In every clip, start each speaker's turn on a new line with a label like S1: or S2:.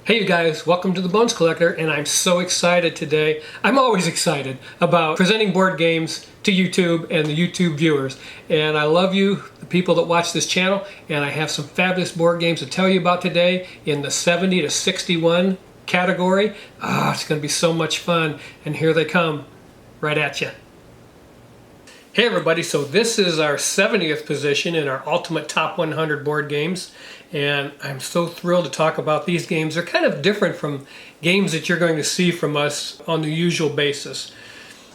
S1: Hey you guys, welcome to the Bones Collector, and I'm so excited today. I'm always excited about presenting board games to YouTube and the YouTube viewers. And I love you, the people that watch this channel, and I have some fabulous board games to tell you about today in the 70 to 61 category. It's going to be so much fun, and here they come, right at you. Hey everybody, so this is our 70th position in our Ultimate Top 100 board games, and I'm so thrilled to talk about these games. They're kind of different from games that you're going to see from us on the usual basis.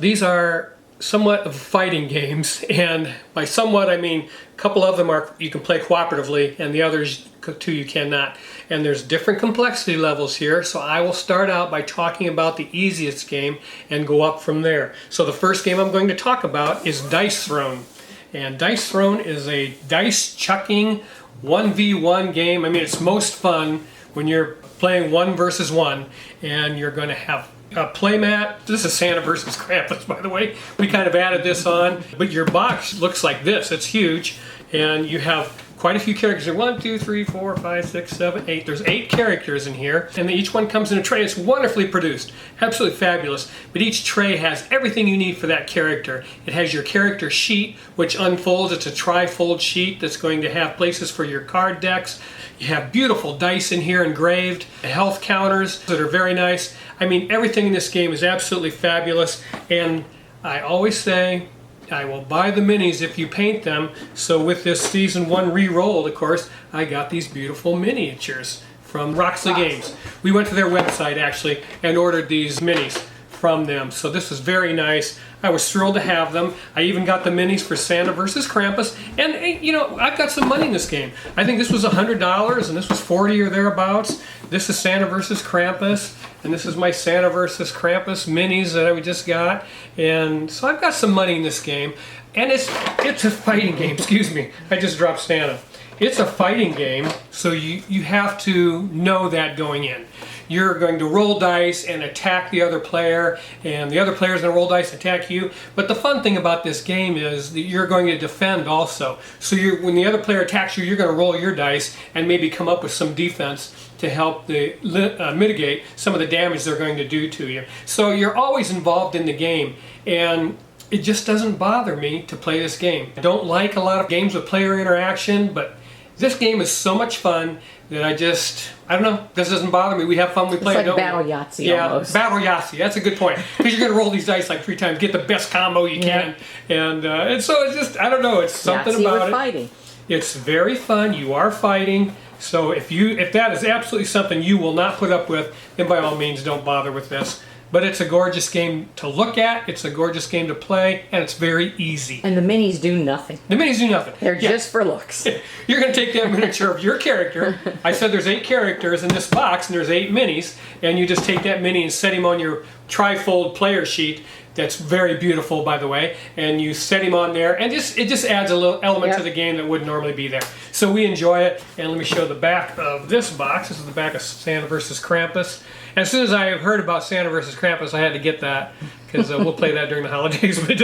S1: These are somewhat of fighting games, and by somewhat I mean a couple of them are you can play cooperatively and the others two you cannot. And there's different complexity levels here, so I will start out by talking about the easiest game and go up from there. So the first game I'm going to talk about is Dice Throne. And Dice Throne is a dice chucking 1v1 game. I mean, it's most fun when you're playing 1 versus 1, and you're going to have a playmat. This is Santa versus Krampus, by the way. We kind of added this on, but your box looks like this. It's huge, and you have quite a few characters. 1, 2, 3, 4, 5, 6, 7, 8. There's 8 characters in here, and each one comes in a tray. It's wonderfully produced, absolutely fabulous. But each tray has everything you need for that character. It has your character sheet, which unfolds. It's a tri-fold sheet that's going to have places for your card decks. You have beautiful dice in here engraved, health counters that are very nice. I mean, everything in this game is absolutely fabulous, and I always say, I will buy the minis if you paint them. So with this Season 1 re-rolled, of course, I got these beautiful miniatures from Roxley Games. We went to their website, actually, and ordered these minis from them. So this is very nice. I was thrilled to have them. I even got the minis for Santa versus Krampus. And, you know, I've got some money in this game. I think this was $100, and this was $40 or thereabouts. This is Santa versus Krampus. And this is my Santa versus Krampus minis that I just got. And so I've got some money in this game. And it's a fighting game. Excuse me. I just dropped Santa. It's a fighting game, so you have to know that going in. You're going to roll dice and attack the other player, and the other player is going to roll dice and attack you. But the fun thing about this game is that you're going to defend also. So when the other player attacks you, you're going to roll your dice and maybe come up with some defense to help mitigate some of the damage they're going to do to you. So you're always involved in the game, and it just doesn't bother me to play this game. I don't like a lot of games with player interaction, but this game is so much fun that I don't know, this doesn't bother me. We have fun, we play it.
S2: It's like Battle Yahtzee almost.
S1: Battle Yahtzee, that's a good point. Because you're going to roll these dice like 3 times, get the best combo you can. And so it's just, I don't know, it's something
S2: Yahtzee
S1: about
S2: with
S1: it.
S2: Fighting.
S1: It's very fun, you are fighting. So if that is absolutely something you will not put up with, then by all means don't bother with this. But it's a gorgeous game to look at, it's a gorgeous game to play, and it's very easy.
S2: And the minis do nothing.
S1: The minis do nothing.
S2: They're just for looks.
S1: You're going to take that miniature of your character. I said there's 8 characters in this box, and there's 8 minis, and you just take that mini and set him on your tri-fold player sheet. That's very beautiful, by the way, and you set him on there, and it just adds a little element to the game that wouldn't normally be there. So we enjoy it, and let me show the back of this box. This is the back of Santa versus Krampus. And as soon as I heard about Santa versus Krampus, I had to get that, because we'll play that during the holidays, but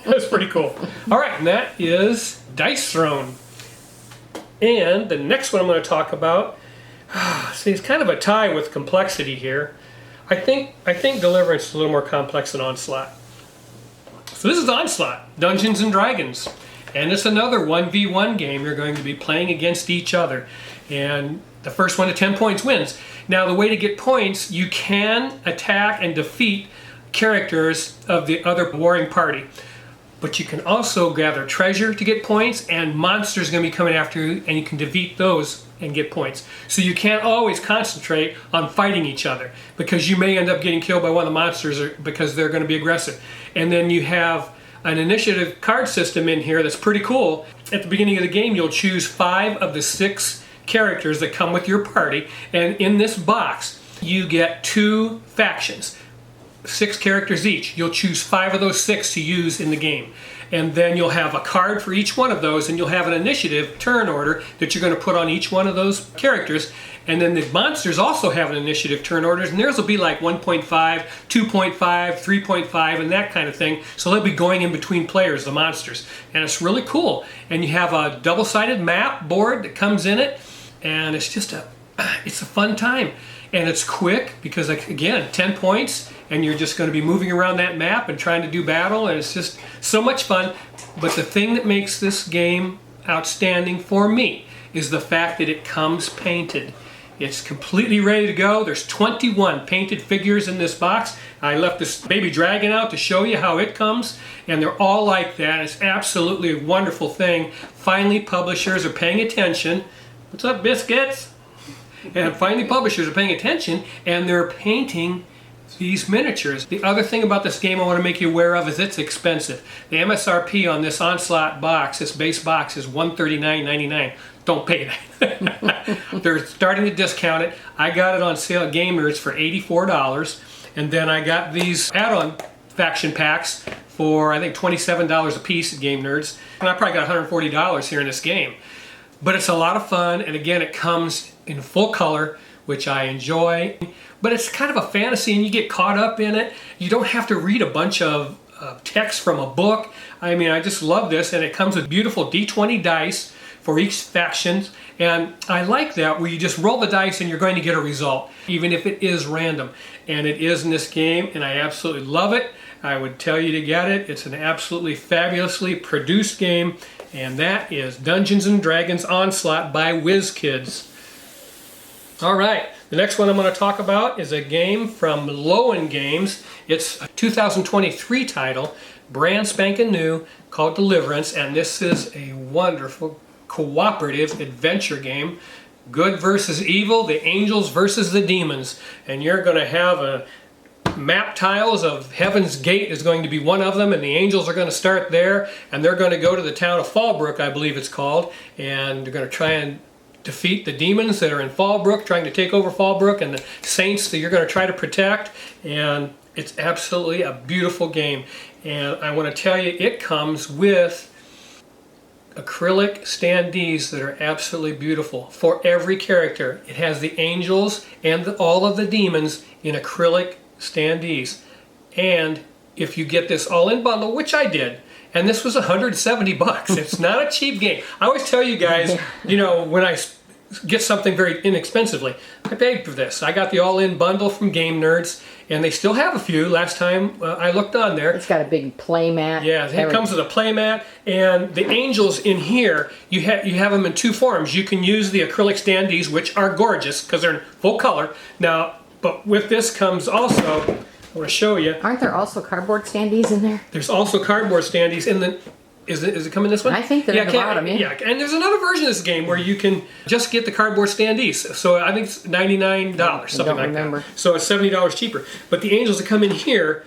S1: that's pretty cool. All right, and that is Dice Throne. And the next one I'm going to talk about, see, it's kind of a tie with complexity here. I think Deliverance is a little more complex than Onslaught. So this is Onslaught, Dungeons and Dragons. And it's another 1v1 game. You're going to be playing against each other. And the first one to 10 points wins. Now the way to get points, you can attack and defeat characters of the other warring party. But you can also gather treasure to get points, and monsters are going to be coming after you, and you can defeat those and get points. So you can't always concentrate on fighting each other, because you may end up getting killed by one of the monsters because they're going to be aggressive. And then you have an initiative card system in here that's pretty cool. At the beginning of the game, you'll choose 5 of the 6 characters that come with your party, and in this box, you get 2 factions. 6 characters each. You'll choose 5 of those 6 to use in the game. And then you'll have a card for each one of those, and you'll have an initiative turn order that you're going to put on each one of those characters. And then the monsters also have an initiative turn orders, and theirs will be like 1.5, 2.5, 3.5, and that kind of thing. So they'll be going in between players, the monsters. And it's really cool. And you have a double-sided map board that comes in it, and it's just it's a fun time. and it's quick because, like, again, 10 points, and you're just going to be moving around that map and trying to do battle, and it's just so much fun. But the thing that makes this game outstanding for me is the fact that it comes painted. It's completely ready to go. There's 21 painted figures in this box. I left this baby dragon out to show you how it comes, and they're all like that. It's absolutely a wonderful thing. Finally, publishers are paying attention. What's up, biscuits? And finally, publishers are paying attention, and they're painting these miniatures. The other thing about this game I want to make you aware of is it's expensive. The MSRP on this Onslaught box, this base box, is $139.99. Don't pay that. They're starting to discount it. I got it on sale at Game Nerds for $84, and then I got these add-on faction packs for, I think, $27 a piece at Game Nerds, and I probably got $140 here in this game. But it's a lot of fun, and again, it comes in full color, which I enjoy. But it's kind of a fantasy, and you get caught up in it. You don't have to read a bunch of text from a book. I mean, I just love this, and it comes with beautiful D20 dice for each faction, and I like that, where you just roll the dice and you're going to get a result, even if it is random. And it is in this game, and I absolutely love it. I would tell you to get it. It's an absolutely fabulously produced game, and that is Dungeons & Dragons Onslaught by WizKids. All right, the next one I'm going to talk about is a game from Lowen Games. It's a 2023 title, brand spanking new, called Deliverance, and this is a wonderful cooperative adventure game. Good versus evil, the angels versus the demons. And you're going to have a map tiles of Heaven's Gate is going to be one of them, and the angels are going to start there, and they're going to go to the town of Fallbrook, I believe it's called, and they're going to try and defeat the demons that are in Fallbrook, trying to take over Fallbrook, and the saints that you're going to try to protect. And it's absolutely a beautiful game. And I want to tell you, it comes with acrylic standees that are absolutely beautiful for every character. It has the angels and all of the demons in acrylic standees. And if you get this all-in bundle, which I did, and this was $170. It's not a cheap game. I always tell you guys, you know, when I get something very inexpensively, I paid for this. I got the all-in bundle from Game Nerds, and they still have a few. Last time I looked on there.
S2: It's got a big play mat.
S1: Yeah, it comes with a play mat, and the angels in here, you have them in two forms. You can use the acrylic standees, which are gorgeous because they're in full color. Now, but with this comes also, I want to show you.
S2: Aren't there also cardboard standees in there?
S1: There's also cardboard standees in the. Is it coming this one?
S2: I think they're in the bottom,
S1: yeah. And there's another version of this game where you can just get the cardboard standees. So I think it's $99, something like that. So it's $70 cheaper. But the angels that come in here,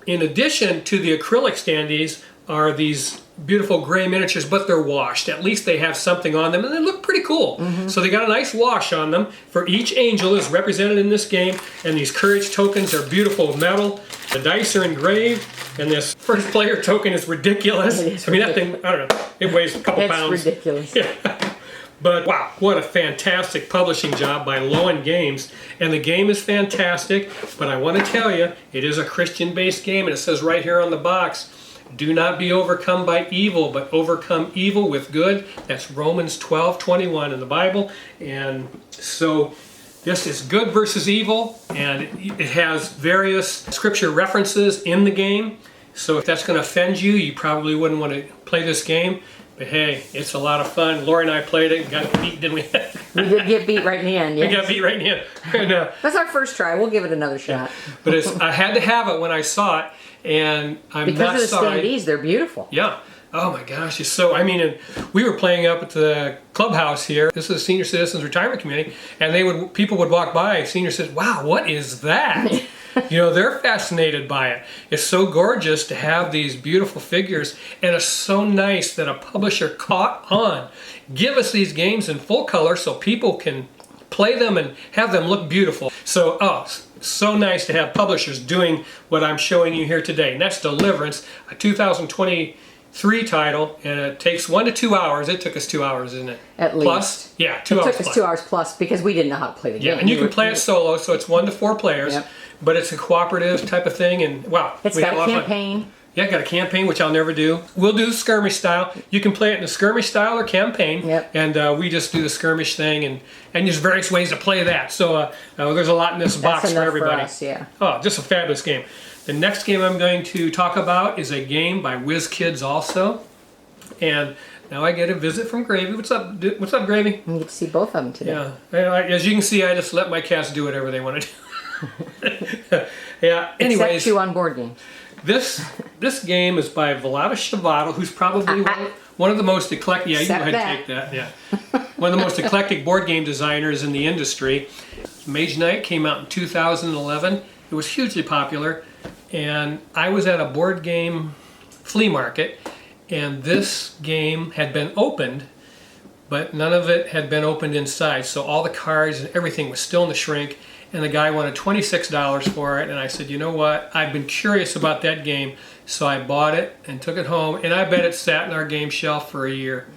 S1: in addition to the acrylic standees, are these beautiful gray miniatures, but they're washed. At least they have something on them, and they look pretty cool. So they got a nice wash on them. For each angel is represented in this game, and these courage tokens are beautiful metal. The dice are engraved, and this first player token is ridiculous. I mean, that thing, I don't know, it weighs a couple pounds.
S2: It's ridiculous.
S1: Yeah. But wow, what a fantastic publishing job by Lowen Games. And the game is fantastic, but I want to tell you, it is a Christian-based game, and it says right here on the box, do not be overcome by evil, but overcome evil with good. That's Romans 12:21 in the Bible. And so this is good versus evil, and it has various scripture references in the game. So if that's going to offend you, you probably wouldn't want to play this game. But hey, it's a lot of fun. Lori and I played it and got beat, didn't we?
S2: We did get beat right in the end, yes.
S1: We got beat right in the end. And,
S2: that's our first try. We'll give it another shot.
S1: But I had to have it when I saw it, and I'm
S2: because
S1: not
S2: of the
S1: sorry.
S2: standees, they're beautiful.
S1: Yeah. Oh my gosh, it's so, I mean, and we were playing up at the clubhouse here. This is a senior citizens retirement community, and people would walk by, senior citizens, wow, what is that? You know, they're fascinated by it. It's so gorgeous to have these beautiful figures, and it's so nice that a publisher caught on. Give us these games in full color so people can play them and have them look beautiful. So, so nice to have publishers doing what I'm showing you here today. And that's Deliverance, a 2023 title, and it takes 1 to 2 hours. It took us 2 hours, isn't it?
S2: At least.
S1: Plus? Yeah, 2 hours
S2: It took us 2 hours plus because we didn't know how to play the game.
S1: Yeah, and you can play it solo, so it's 1 to 4 players.
S2: Yep.
S1: But it's a cooperative type of thing, and wow.
S2: It's got a campaign.
S1: Yeah, got a campaign, which I'll never do. We'll do skirmish style. You can play it in a skirmish style or campaign.
S2: Yep.
S1: And we just do the skirmish thing, and there's various ways to play that. So there's a lot in this box for everybody.
S2: For us, yeah.
S1: Oh, just a fabulous game. The next game I'm going to talk about is a game by WizKids also. And now I get a visit from Gravy. What's up? What's up, Gravy?
S2: You get to see both of them today.
S1: Yeah. As you can see, I just let my cats do whatever they want to do. Yeah. Anyways,
S2: Except you on board games.
S1: This game is by Vlada Shavato, who's probably one of the most eclectic. Yeah, you go ahead and take that. Yeah, one of the most eclectic board game designers in the industry. Mage Knight came out in 2011. It was hugely popular, and I was at a board game flea market, and this game had been opened, but none of it had been opened inside. So all the cards and everything was still in the shrink. And the guy wanted $26 for it, and I said, you know what? I've been curious about that game, so I bought it and took it home, and I bet it sat in our game shelf for a year.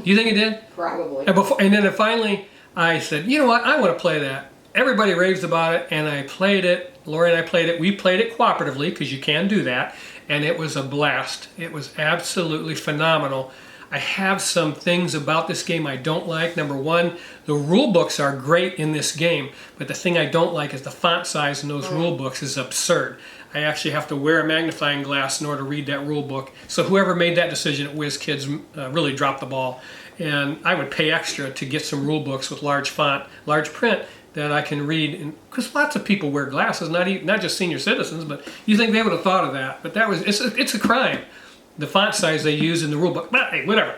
S1: You think it did?
S2: Probably.
S1: And then finally, I said, you know what? I want to play that. Everybody raves about it, and I played it. Lori and I played it. We played it cooperatively, because you can do that, and it was a blast. It was absolutely phenomenal. I have some things about this game I don't like. Number one, the rule books are great in this game, but the thing I don't like is the font size in those rule books is absurd. I actually have to wear a magnifying glass in order to read that rule book. So whoever made that decision at WizKids really dropped the ball. And I would pay extra to get some rule books with large font, large print that I can read. Because lots of people wear glasses, not just senior citizens, but you think they would have thought of that. But it's a crime. The font size they use in the rulebook, but hey, whatever.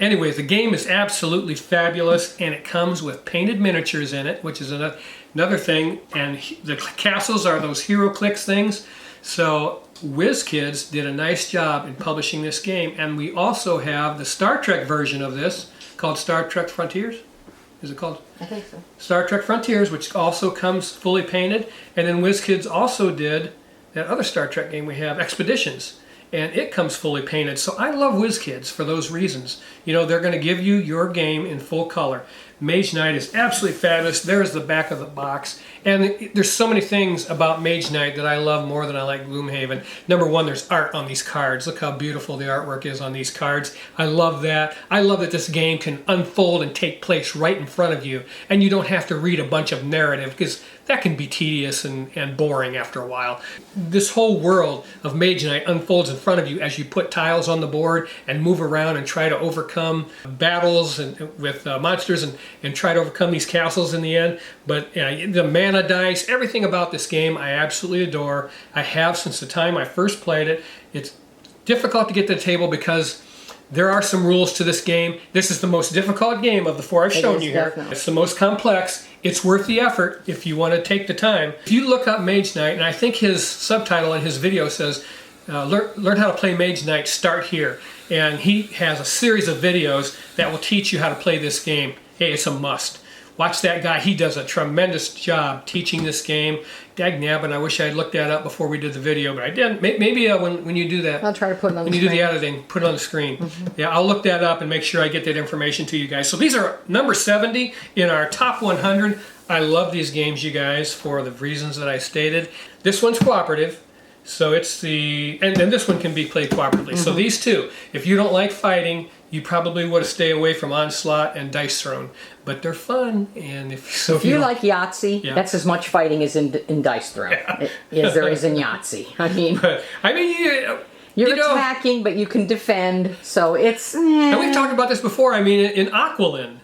S1: Anyways, the game is absolutely fabulous, and it comes with painted miniatures in it, which is another thing. And the castles are those HeroClix things. So WizKids did a nice job in publishing this game, and we also have the Star Trek version of this called Star Trek Frontiers. Is it called?
S2: I think so.
S1: Star Trek Frontiers, which also comes fully painted, and then WizKids also did that other Star Trek game we have, Expeditions. And it comes fully painted. So I love WizKids for those reasons. You know, they're going to give you your game in full color. Mage Knight is absolutely fabulous. There's the back of the box. And there's so many things about Mage Knight that I love more than I like Gloomhaven. Number one, there's art on these cards. Look how beautiful the artwork is on these cards. I love that. I love that this game can unfold and take place right in front of you. And you don't have to read a bunch of narrative, because that can be tedious and boring after a while. This whole world of Mage Knight unfolds in front of you as you put tiles on the board and move around and try to overcome battles with monsters and try to overcome these castles in the end. But the mana dice, everything about this game I absolutely adore. I have since the time I first played it. It's difficult to get to the table because there are some rules to this game. This is the most difficult game of the four I've shown you here.
S2: Definitely.
S1: It's the most complex. It's worth the effort if you want to take the time. If you look up Mage Knight, and I think his subtitle in his video says, learn how to play Mage Knight, start here. And he has a series of videos that will teach you how to play this game. Hey, it's a must. Watch that guy. He does a tremendous job teaching this game. Dagnabbit, I wish I had looked that up before we did the video, but I didn't. Maybe when you do that,
S2: I'll try to put it on the screen.
S1: When you do the editing, put it on the screen. Yeah, I'll look that up and make sure I get that information to you guys. So these are number 70 in our top 100. I love these games, you guys, for the reasons that I stated. This one's cooperative. So it's and this one can be played cooperatively. So these two, if you don't like fighting, you probably want to stay away from Onslaught and Dice Throne. But they're fun, and if
S2: you like Yahtzee,
S1: yeah.
S2: That's as much fighting as in Dice Throne as there is in Yahtzee. You're attacking, but you can defend, so it's...
S1: And we've talked about this before. I mean, in Aqualin,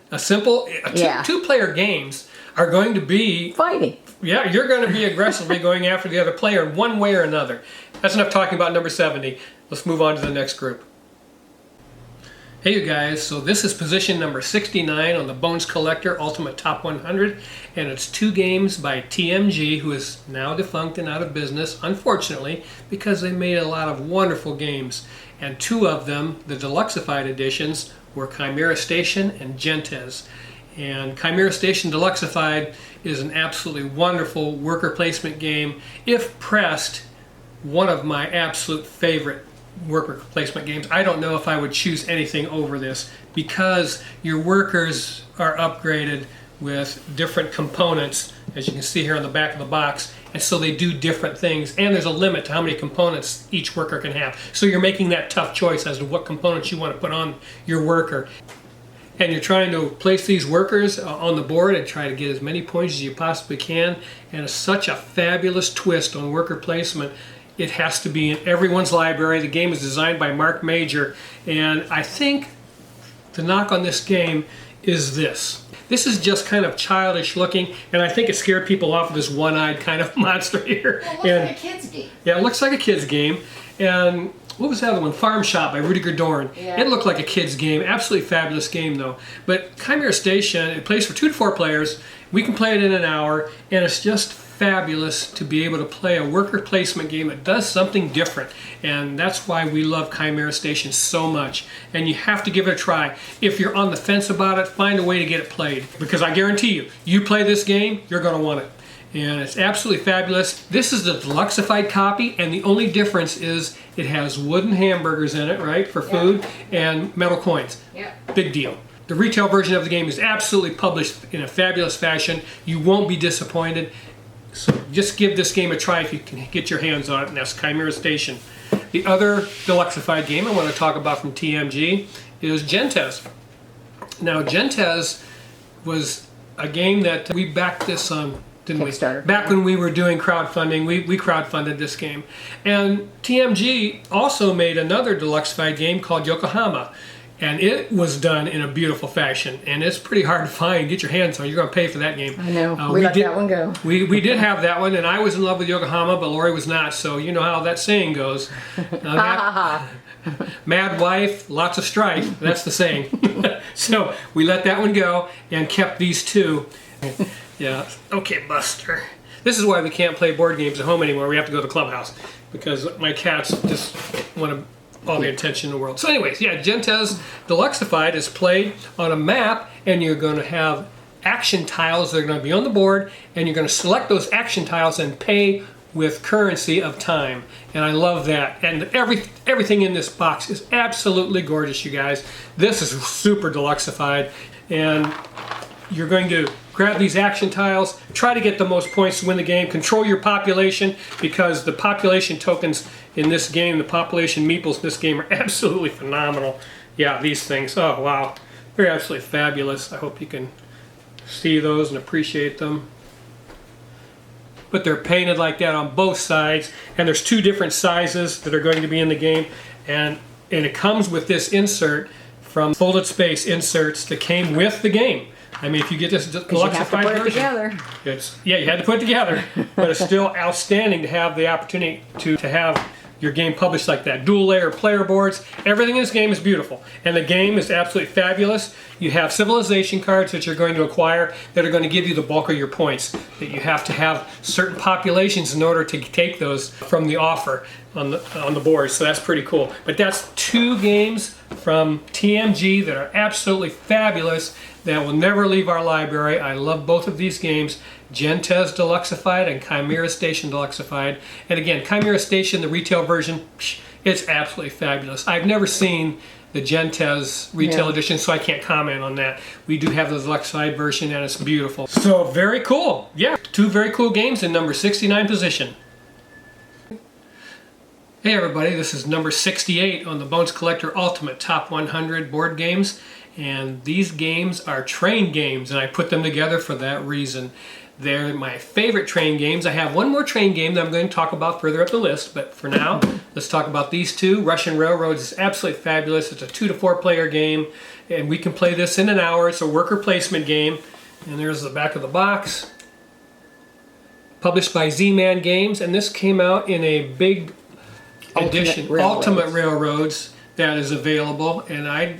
S1: two-player games are going to be...
S2: fighting.
S1: Yeah, you're going to be aggressively going after the other player in one way or another. That's enough talking about number 70. Let's move on to the next group. Hey you guys, so this is position number 69 on the Bones Collector Ultimate Top 100, and it's two games by TMG, who is now defunct and out of business, unfortunately, because they made a lot of wonderful games. And two of them, the Deluxeified editions, were Chimera Station and Gentes. And Chimera Station Deluxeified is an absolutely wonderful worker placement game. If pressed, one of my absolute favorite worker placement games. I don't know if I would choose anything over this because your workers are upgraded with different components, as you can see here on the back of the box. And so they do different things, and there's a limit to how many components each worker can have. So you're making that tough choice as to what components you want to put on your worker. And you're trying to place these workers on the board and try to get as many points as you possibly can. And it's such a fabulous twist on worker placement. It has to be in everyone's library. The game is designed by Mark Major, and I think the knock on this game is this. This is just kind of childish looking, and I think it scared people off of this one-eyed kind of monster here.
S2: Well, it looks like a kid's game.
S1: Yeah, it looks like a kid's game. And what was the other one? Farm Shop by Rudiger Dorn.
S2: Yeah.
S1: It looked like a kid's game. Absolutely fabulous game, though. But Chimera Station, it plays for 2 to 4 players. We can play it in an hour, and it's just fabulous to be able to play a worker placement game that does something different. And that's why we love Chimera Station so much. And you have to give it a try. If you're on the fence about it, find a way to get it played. Because I guarantee you, you play this game, you're going to want it. And it's absolutely fabulous. This is the deluxified copy, and the only difference is it has wooden hamburgers in it, right, for food, and metal coins.
S2: Yeah.
S1: Big deal. The retail version of the game is absolutely published in a fabulous fashion. You won't be disappointed. So just give this game a try if you can get your hands on it, and that's Chimera Station. The other deluxified game I want to talk about from TMG is Gentes. Now, Gentes was a game that we backed this on, didn't we?
S2: Kickstarter.
S1: Back when we were doing crowdfunding, we crowdfunded this game. And TMG also made another deluxified game called Yokohama. And it was done in a beautiful fashion, and it's pretty hard to find. Get your hands on it. You're going to pay for that game.
S2: I know. We let that one go.
S1: We did have that one, and I was in love with Yokohama, but Lori was not. So you know how that saying goes. Mad wife, lots of strife. That's the saying. So we let that one go and kept these two. Yeah. Okay, Buster. This is why we can't play board games at home anymore. We have to go to the clubhouse because my cats just want to all the attention in the world. So anyways, yeah, Gentes Deluxified is played on a map, and you're going to have action tiles that are going to be on the board, and you're going to select those action tiles and pay with currency of time. And I love that. And everything in this box is absolutely gorgeous, you guys. This is super deluxified, and you're going to grab these action tiles, try to get the most points to win the game, control your population, because the population tokens in this game, the population meeples in this game are absolutely phenomenal. Yeah, these things, oh wow, they're absolutely fabulous. I hope you can see those and appreciate them. But they're painted like that on both sides, and there's 2 different sizes that are going to be in the game, and it comes with this insert from Folded Space Inserts that came with the game. I mean, if you get this deluxified version, you had to put it together, but it's still outstanding to have the opportunity to have your game published like that. Dual layer player boards, everything in this game is beautiful, and the game is absolutely fabulous. You have civilization cards that you're going to acquire that are going to give you the bulk of your points. That you have to have certain populations in order to take those from the offer on the board. So that's pretty cool. But that's 2 games from TMG that are absolutely fabulous, that will never leave our library. I love both of these games, Gentes Deluxified and Chimera Station Deluxified. And again, Chimera Station, the retail version, it's absolutely fabulous. I've never seen the Gentes retail edition, so I can't comment on that. We do have the Deluxified version, and it's beautiful. So very cool. Yeah, 2 very cool games in number 69 position. Hey everybody, this is number 68 on the Bones Collector Ultimate Top 100 board games. And these games are train games, and I put them together for that reason. They're my favorite train games. I have one more train game that I'm going to talk about further up the list, but for now, let's talk about these 2. Russian Railroads is absolutely fabulous. It's a 2 to 4 player game, and we can play this in an hour. It's a worker placement game, and there's the back of the box. Published by Z-Man Games, and this came out in a big edition, Ultimate Railroads, that is available, and I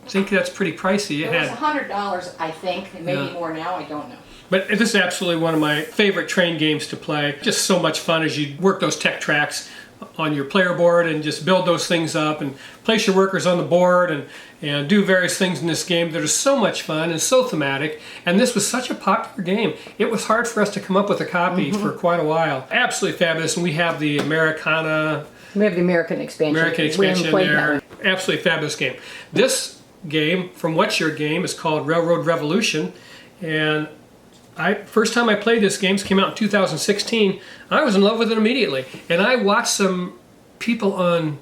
S1: think that's pretty pricey.
S2: It was $100, I think. Maybe more now, I don't know.
S1: But this is absolutely one of my favorite train games to play. Just so much fun as you work those tech tracks on your player board and just build those things up and place your workers on the board and do various things in this game that are so much fun and so thematic. And this was such a popular game. It was hard for us to come up with a copy for quite a while. Absolutely fabulous. And we have the Americana. We have the American expansion. There. Absolutely fabulous game. This game from What's Your Game is called Railroad Revolution. And first time I played this game, came out in 2016, I was in love with it immediately. And I watched some people on,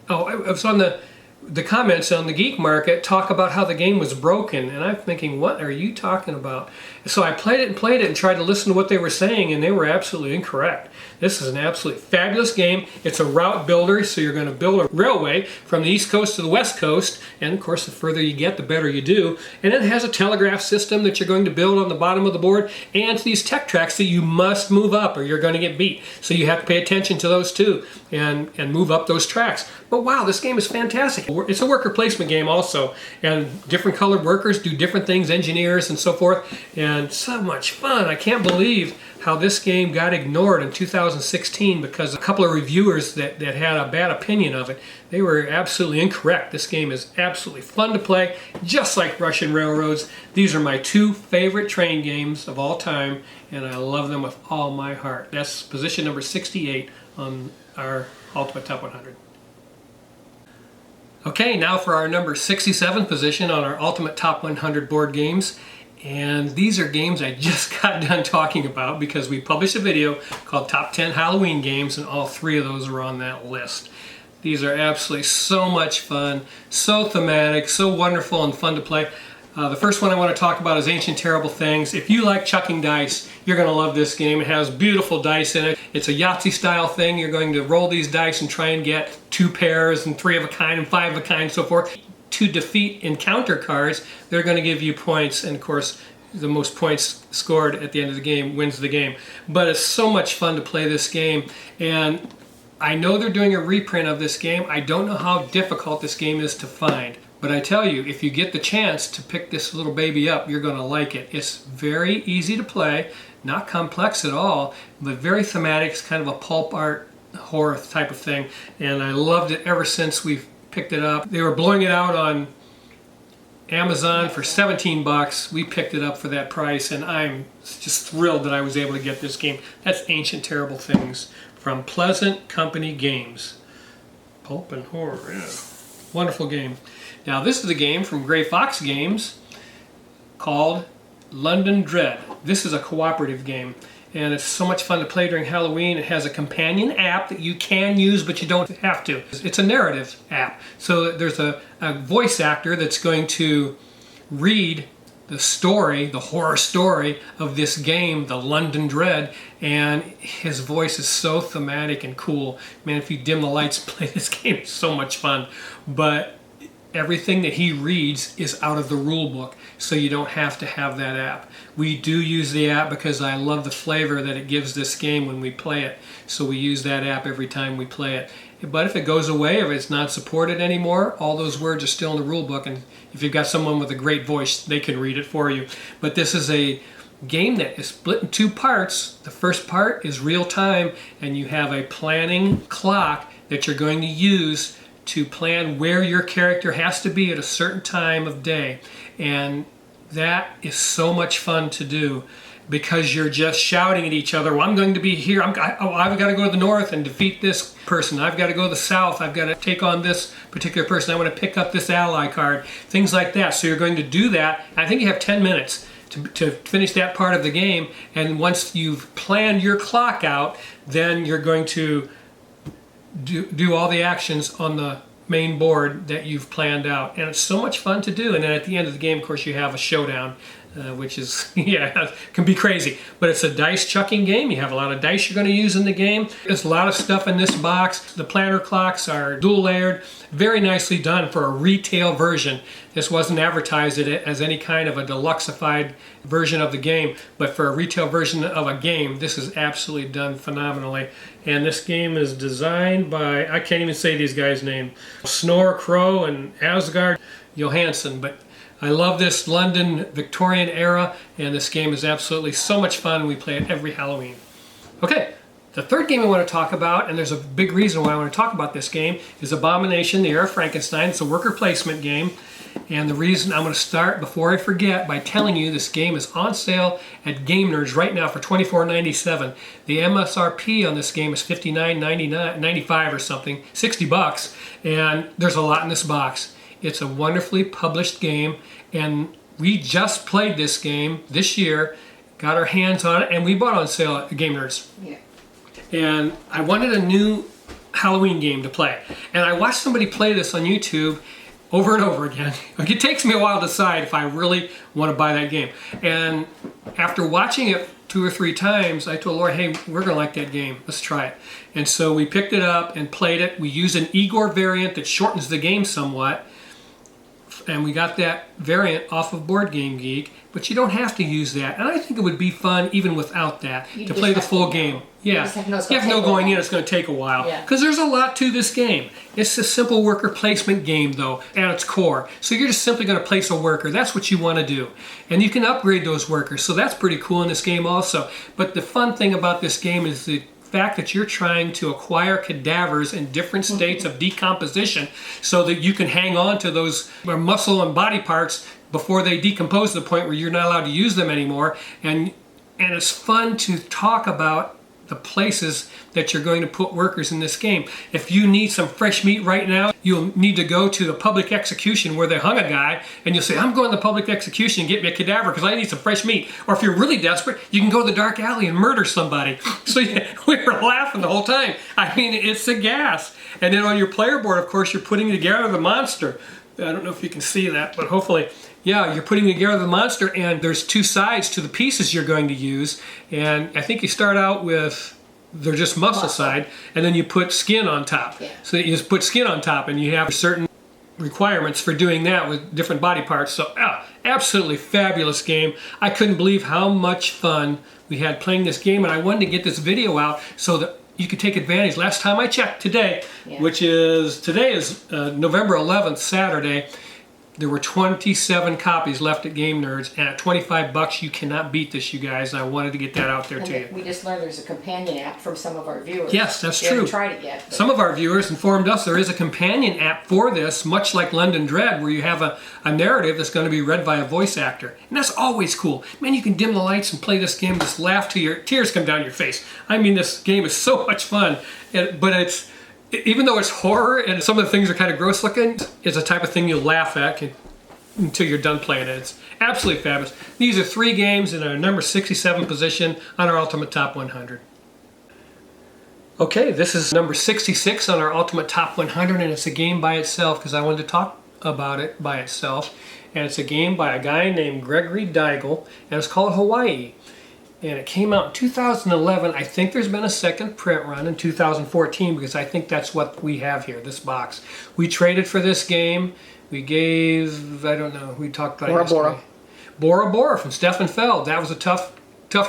S1: I was on the comments on the Geek Market talk about how the game was broken, and I'm thinking, what are you talking about? So I played it and tried to listen to what they were saying, and they were absolutely incorrect. This is an absolutely fabulous game. It's a route builder, so you're going to build a railway from the East Coast to the West Coast, and of course the further you get, the better you do. And it has a telegraph system that you're going to build on the bottom of the board, and these tech tracks that you must move up or you're going to get beat. So you have to pay attention to those too, and move up those tracks. But wow, this game is fantastic. It's a worker placement game also, and different colored workers do different things, engineers and so forth, and so much fun. I can't believe how this game got ignored in 2016 because a couple of reviewers that had a bad opinion of it, they were absolutely incorrect. This game is absolutely fun to play, just like Russian Railroads. These are my two favorite train games of all time, and I love them with all my heart. That's position number 68 on our Ultimate Top 100. Okay, now for our number 67 position on our Ultimate Top 100 board games. And these are games I just got done talking about because we published a video called Top 10 Halloween Games, and all three of those are on that list. These are absolutely so much fun, so thematic, so wonderful and fun to play. The first one I want to talk about is Ancient Terrible Things. If you like chucking dice, you're going to love this game. It has beautiful dice in it. It's a Yahtzee style thing. You're going to roll these dice and try and get 2 pairs and 3 of a kind and 5 of a kind and so forth. To defeat encounter cards, they're going to give you points, and of course the most points scored at the end of the game wins the game. But it's so much fun to play this game, and I know they're doing a reprint of this game. I don't know how difficult this game is to find, but I tell you, if you get the chance to pick this little baby up, you're going to like it. It's very easy to play, not complex at all, but very thematic. It's kind of a pulp art horror type of thing, and I loved it ever since we've picked it up. They were blowing it out on Amazon for 17 bucks. We picked it up for that price, and I'm just thrilled that I was able to get this game. That's Ancient Terrible Things from Pleasant Company Games. Pulp and horror, yeah. Wonderful game. Now this is a game from Gray Fox Games called London Dread. This is a cooperative game, and it's so much fun to play during Halloween. It has a companion app that you can use, but you don't have to. It's a narrative app. So there's a voice actor that's going to read the story, the horror story of this game, the London Dread, and his voice is so thematic and cool. Man, if you dim the lights, play this game. It's so much fun. But everything that he reads is out of the rule book, so you don't have to have that app. We do use the app because I love the flavor that it gives this game when we play it, so we use that app every time we play it. But if it goes away, if it's not supported anymore, all those words are still in the rule book, and if you've got someone with a great voice, they can read it for you. But this is a game that is split in 2 parts. The first part is real time, and you have a planning clock that you're going to use to plan where your character has to be at a certain time of day. And that is so much fun to do because you're just shouting at each other, well, I'm going to be here, I've got to go to the north and defeat this person, I've got to go to the south, I've got to take on this particular person, I want to pick up this ally card, things like that. So you're going to do that. I think you have 10 minutes to finish that part of the game, and once you've planned your clock out, then you're going to do all the actions on the main board that you've planned out, and it's so much fun to do. And then at the end of the game, of course, you have a showdown, which is, yeah, can be crazy, but it's a dice chucking game. You have a lot of dice you're going to use in the game. There's a lot of stuff in this box. The planner clocks are dual layered, very nicely done for a retail version. This wasn't advertised as any kind of a deluxeified version of the game, but for a retail version of a game, this is absolutely done phenomenally. And this game is designed by, I can't even say these guys' name, Snore Crow and Asgard Johansson, but I love this London Victorian era, and this game is absolutely so much fun. We play it every Halloween. Okay, the third game I want to talk about, and there's a big reason why I want to talk about this game, is Abomination, the Heir of Frankenstein. It's a worker placement game. And the reason I'm going to start, before I forget, by telling you this game is on sale at Game Nerds right now for $24.97. The MSRP on this game is $59.95 or something, 60 bucks, and there's a lot in this box. It's a wonderfully published game, and We just played this game this year, got our hands on it, and we bought it on sale at Game Nerds.
S2: Yeah.
S1: And I wanted a new Halloween game to play. And I watched somebody play this on YouTube over and over again. Like, it takes me a while to decide if I really want to buy that game. And after watching it 2 or 3 times, I told Laura, hey, we're going to like that game. Let's try it. And so we picked it up and played it. We used an Igor variant that shortens the game somewhat. And we got that variant off of Board Game Geek, but you don't have to use that. And I think it would be fun even without that to play the full game. Yeah, you have to know going in it's going to take a while because there's a lot to this game. It's a simple worker placement game though at its core. So you're just simply going to place a worker. That's what you want to do. And you can upgrade those workers. So that's pretty cool in this game also. But the fun thing about this game is the fact that you're trying to acquire cadavers in different states of decomposition so that you can hang on to those muscle and body parts before they decompose to the point where you're not allowed to use them anymore. And it's fun to talk about the places that you're going to put workers in this game. If you need some fresh meat right now, you'll need to go to the public execution where they hung a guy, and you'll say, I'm going to the public execution and get me a cadaver because I need some fresh meat. Or if you're really desperate, you can go to the dark alley and murder somebody. So yeah, we were laughing the whole time. I mean, it's a gas. And then on your player board, of course, you're putting together the monster. I don't know if you can see that, but hopefully, yeah, you're putting together the monster, and there's 2 sides to the pieces you're going to use. And I think you start out with, they're just muscle side, and then you put skin on top. Yeah. So you just put skin on top, and you have certain requirements for doing that with different body parts. So, absolutely fabulous game. I couldn't believe how much fun we had playing this game, and I wanted to get this video out so that you could take advantage. Last time I checked today, today is November 11th, Saturday, there were 27 copies left at Game Nerds, and at $25 you cannot beat this, you guys. I wanted to get that out there to you.
S2: We just learned there's a companion app from some of our viewers.
S1: Yes, that's true.
S2: We haven't tried it yet. But
S1: some of our viewers informed us there is a companion app for this, much like London Dread, where you have a narrative that's going to be read by a voice actor. And that's always cool. Man, you can dim the lights and play this game and just laugh till your tears come down your face. I mean, this game is so much fun, but it's, even though it's horror and some of the things are kind of gross looking, it's a type of thing you'll laugh at until you're done playing it. It's absolutely fabulous. These are 3 games in our number 67 position on our Ultimate Top 100. Okay, this is number 66 on our Ultimate Top 100, and it's a game by itself because I wanted to talk about it by itself. And it's a game by a guy named Gregory Daigle, and it's called Hawaii. And it came out in 2011. I think there's been a second print run in 2014 because I think that's what we have here, this box. We traded for this game. We gave, I don't know, we talked about it yesterday. Bora Bora from Stefan Feld. That was a tough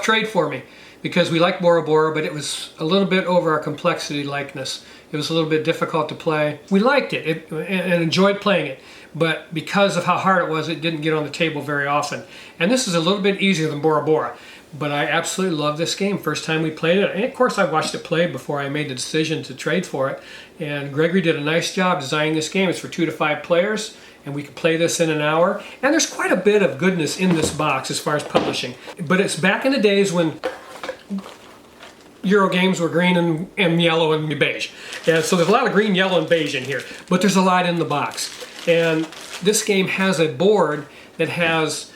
S1: trade for me because we liked Bora Bora, but it was a little bit over our complexity likeness. It was a little bit difficult to play. We liked it and enjoyed playing it, but because of how hard it was, it didn't get on the table very often. And this is a little bit easier than Bora Bora. But I absolutely love this game. First time we played it. And of course I watched it play before I made the decision to trade for it. And Gregory did a nice job designing this game. It's for 2 to 5 players. And we can play this in an hour. And there's quite a bit of goodness in this box as far as publishing. But it's back in the days when Euro games were green and yellow and beige. And so there's a lot of green, yellow, and beige in here. But there's a lot in the box. And this game has a board that has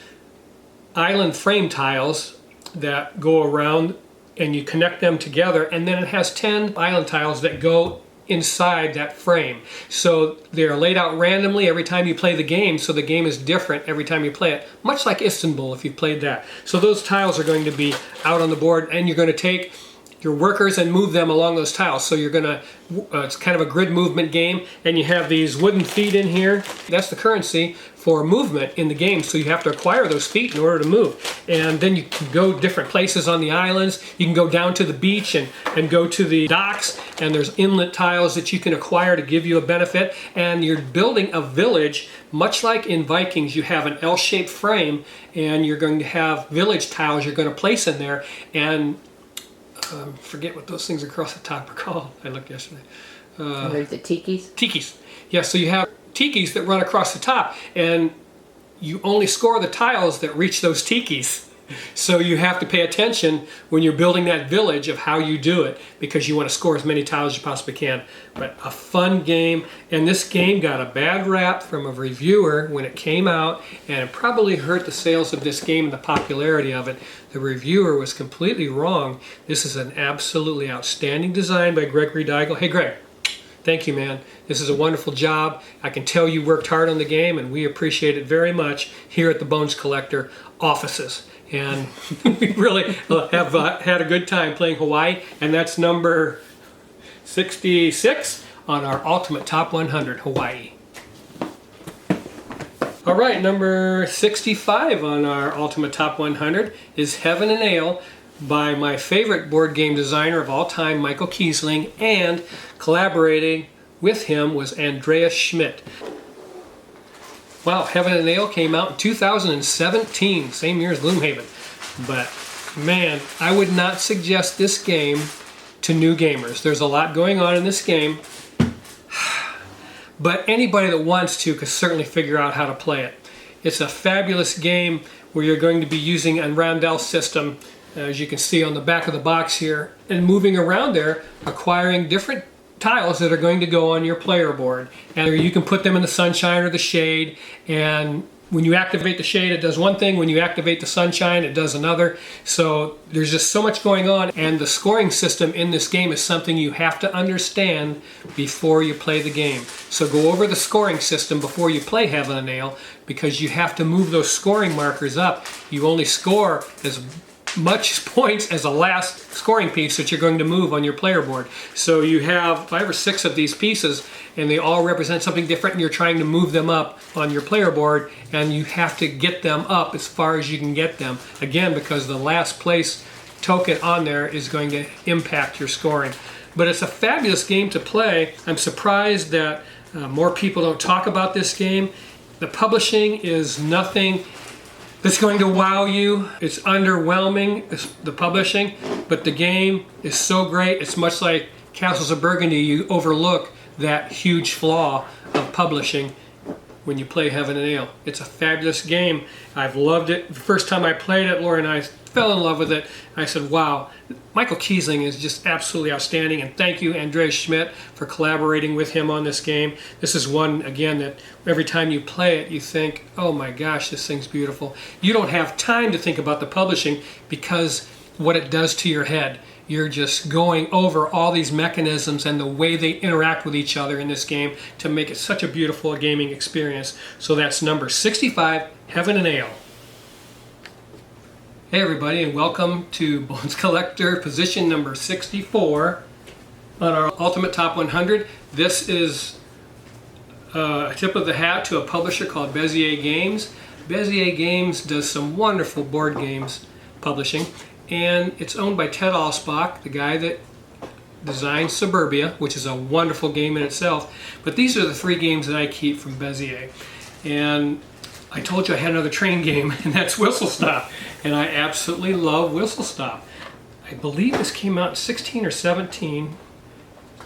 S1: island frame tiles that go around and you connect them together, and then it has 10 island tiles that go inside that frame. So they're laid out randomly every time you play the game, so the game is different every time you play it, much like Istanbul if you've played that. So those tiles are going to be out on the board, and you're going to take your workers and move them along those tiles. So you're going to, it's kind of a grid movement game, and you have these wooden feet in here. That's the currency for movement in the game, so you have to acquire those feet in order to move. And then you can go different places on the islands. You can go down to the beach and go to the docks, and there's inlet tiles that you can acquire to give you a benefit. And you're building a village, much like in Vikings. You have an L-shaped frame, and you're going to have village tiles you're going to place in there. And forget what those things across the top are called. I looked yesterday.
S2: There's the tikis?
S1: Tikis. Yeah, so you have tikis that run across the top, and you only score the tiles that reach those tikis. So you have to pay attention when you're building that village of how you do it, because you want to score as many tiles as you possibly can. But a fun game, and this game got a bad rap from a reviewer when it came out, and it probably hurt the sales of this game and the popularity of it. The reviewer was completely wrong. This is an absolutely outstanding design by Gregory Daigle. Hey Greg, thank you, man. This is a wonderful job. I can tell you worked hard on the game, and we appreciate it very much here at the Bones Collector offices. And we really have had a good time playing Hawaii, and that's number 66 on our Ultimate Top 100, Hawaii. All right, number 65 on our Ultimate Top 100 is Heaven and Ale by my favorite board game designer of all time, Michael Kiesling, and collaborating with him was Andreas Schmidt. Wow, Heaven and Ale came out in 2017, same year as Gloomhaven. But man, I would not suggest this game to new gamers. There's a lot going on in this game, but anybody that wants to can certainly figure out how to play it. It's a fabulous game where you're going to be using a roundel system, as you can see on the back of the box here, and moving around there, acquiring different tiles that are going to go on your player board. And you can put them in the sunshine or the shade, and when you activate the shade, it does one thing. When you activate the sunshine, it does another. So there's just so much going on, and the scoring system in this game is something you have to understand before you play the game. So go over the scoring system before you play Heaven and Ale, because you have to move those scoring markers up. You only score as much points as the last scoring piece that you're going to move on your player board. So you have 5 or 6 of these pieces, and they all represent something different, and you're trying to move them up on your player board, and you have to get them up as far as you can get them. Again, because the last place token on there is going to impact your scoring. But it's a fabulous game to play. I'm surprised that more people don't talk about this game. The publishing is nothing that's going to wow you. It's underwhelming, the publishing, but the game is so great. It's much like Castles of Burgundy. You overlook that huge flaw of publishing when you play Heaven and Ale. It's a fabulous game. I've loved it. The first time I played it, Laura and I fell in love with it. I said, wow, Michael Kiesling is just absolutely outstanding, and thank you, Andreas Schmidt, for collaborating with him on this game. This is one, again, that every time you play it, you think, oh my gosh, this thing's beautiful. You don't have time to think about the publishing because what it does to your head. You're just going over all these mechanisms and the way they interact with each other in this game to make it such a beautiful gaming experience. So that's number 65, Heaven and Ale. Hey everybody, and welcome to Bones Collector position number 64 on our Ultimate Top 100. This is a tip of the hat to a publisher called Bezier Games. Bezier Games does some wonderful board games publishing, and it's owned by Ted Alspach, the guy that designed Suburbia, which is a wonderful game in itself. But these are the 3 games that I keep from Bezier. And I told you I had another train game, and that's Whistle Stop. And I absolutely love Whistle Stop. I believe this came out in 16 or 17,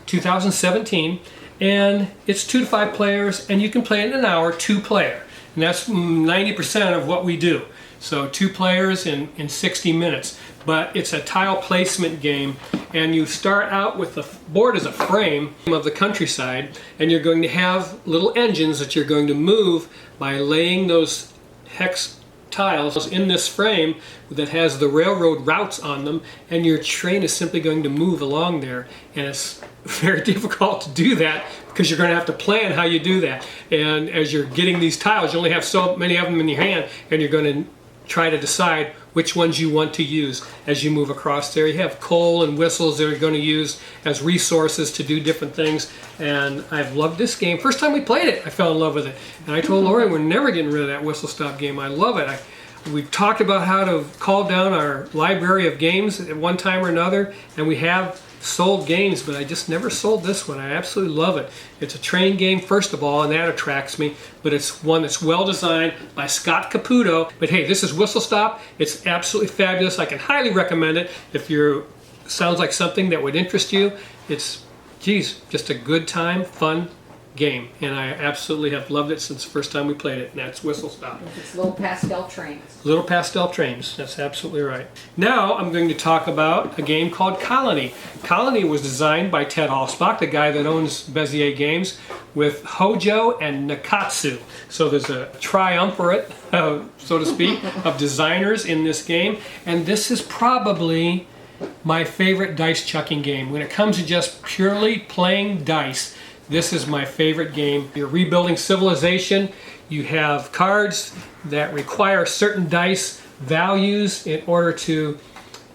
S1: 2017. And it's 2 to 5 players, and you can play it in an hour, 2-player. And that's 90% of what we do. So 2 players in 60 minutes. But it's a tile placement game, and you start out with the board as a frame of the countryside, and you're going to have little engines that you're going to move by laying those hex tiles in this frame that has the railroad routes on them, and your train is simply going to move along there. And it's very difficult to do that because you're going to have to plan how you do that. And as you're getting these tiles, you only have so many of them in your hand, and you're going to try to decide which ones you want to use as you move across there. You have coal and whistles that you're going to use as resources to do different things. And I've loved this game. First time we played it, I fell in love with it. And I told Lori, we're never getting rid of that Whistle Stop game. I love it. We've talked about how to call down our library of games at one time or another, and we have sold games, but I just never sold this one. I absolutely love it. It's a train game, first of all, and that attracts me, but it's one that's well designed by Scott Caputo. But hey, this is Whistle Stop. It's absolutely fabulous. I can highly recommend it if you're sounds like something that would interest you. It's, geez, just a good time, fun game, and I absolutely have loved it since the first time we played it, and that's Whistle Stop.
S2: It's little pastel trains.
S1: Little pastel trains, that's absolutely right. Now I'm going to talk about a game called Colony. Colony was designed by Ted Alspach, the guy that owns Bezier Games, with Hojo and Nakatsu. So there's a triumvirate, so to speak, of designers in this game, and this is probably my favorite dice chucking game. When it comes to just purely playing dice, this is my favorite game. You're rebuilding civilization. You have cards that require certain dice values in order to